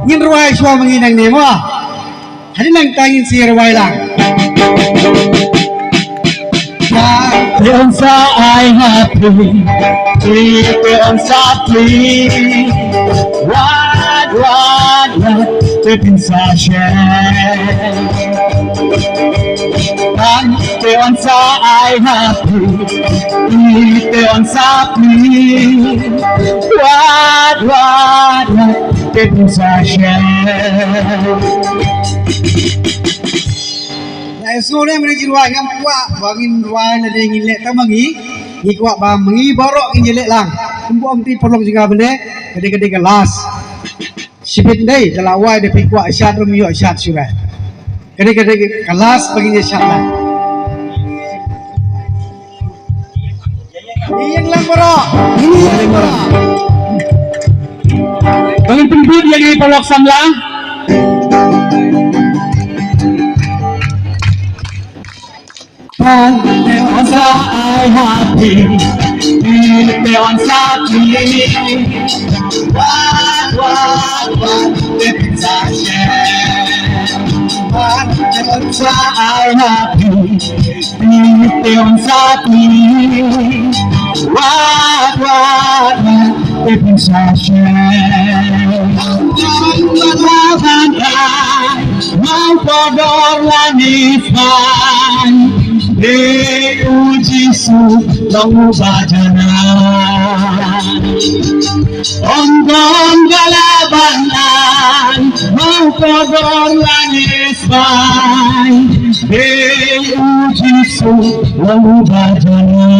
Ngin ruway siya manginang ni mo. Hani lang tangin si ruway lang. Yon sa I happy, yon sa free. What, pipin sa shed. Yon sa I happy, yon sa free. What, pipin sa shed. Sore mereka ruway ngam kuat bangin ruway na dengin lek tamangi ni kuat bang mengi borok ini lek lang kumpu amti perlu juga benda gede-gede kelas sipit dei telawai de kuat syat rumio syat sudah gede-gede kelas baginya syat lah ini lang borok Bangin pinggir yang di polok samlang. Yon sa I happy, yon sa free. What, pipin sa shed. Yon sa I happy, yon sa free. What, pipin sa shed. Mau kodor langit pan. Ujisu long bajana Onggon galabanan Mau kodor langis bay Ujisu long bajana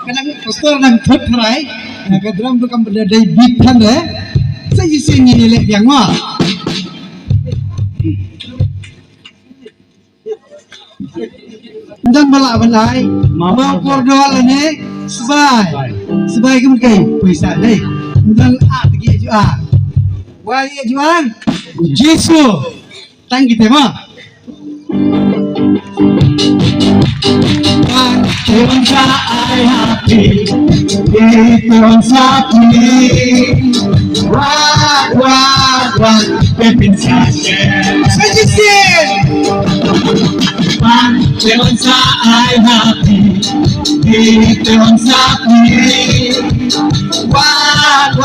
kadang pastor nang thot rai kadang tu kan benda dai bit kan saya isi ni lek yang mah dan balak balai mau kordol ni sebai ke mungkin bisa deh dan lagi jual wah iya jual Yesus tang kita mah Yon sa I happy, yon sa free. What, pipin sa shed. Yon sa I happy, yon sa free. What,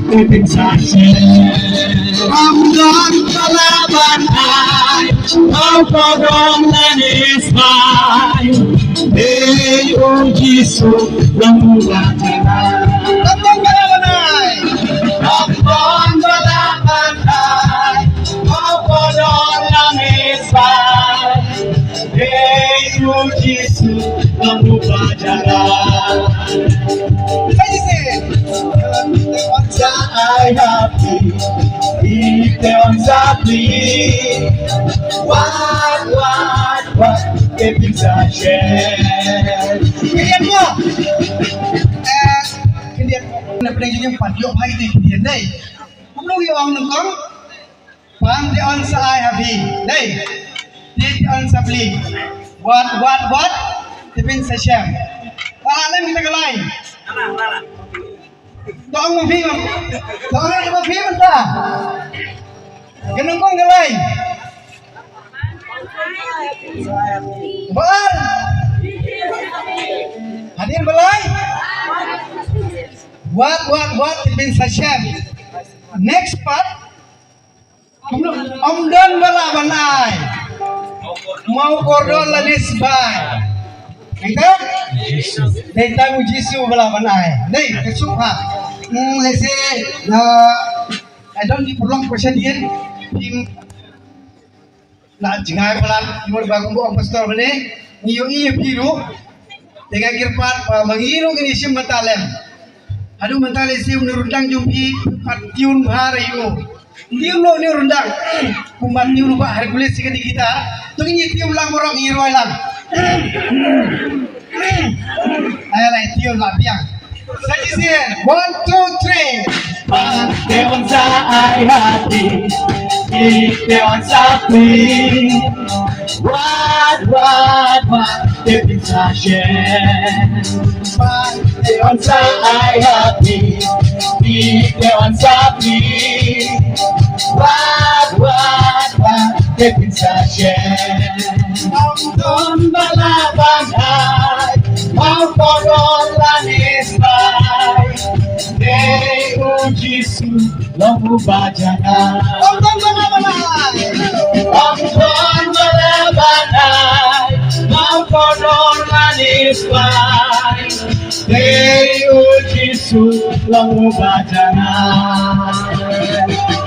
pipin sa shed. Amdan Kalaban ay, ang kodong lanis ay. Ujisu long bajana Tampang balabanay Tampang balabanay Mau kodong langis ay Ujisu long bajana Yon sa I happy, yon sa free. What, pipin sa shed. Kalian mo kalian na pinag yung padyo hay di kalian day ano yung nung kong pang di on sa I happy day di on sa bli what tipin sa siyam alam kita kalay doang mo film doang mo film ta ganun kong kalay Bal hadir balai what bin Hashem next part omdan balaban ai mau kordon lanis bay kita data Yesus balaban ai nei kesuk ha let's say I don't need prolong question here him na jingai pelan mul bagong buang pastor bene niyo iya piru tega girpat mangiru ini sim matalem adu matale sim nurundang jumpi patiun harayu tium lo ni rundang kumat tium ba hercules sikadi kita tu ni tium lang borok ngiro lang ay lai tium la piang sajisen 1 2 3 Dewan sa ay hati Ikaw ang sapi. What depisasyon. Ikaw sa ay happy. Ikaw ang sapi. What depisasyon. Ang doon balaban ay ang koron lanis bay. Deo Jesus, lamu bajana. Ang doon balaban ay ang doon balaban ay ang koron lanis bay. Deo Jesus, lamu bajana.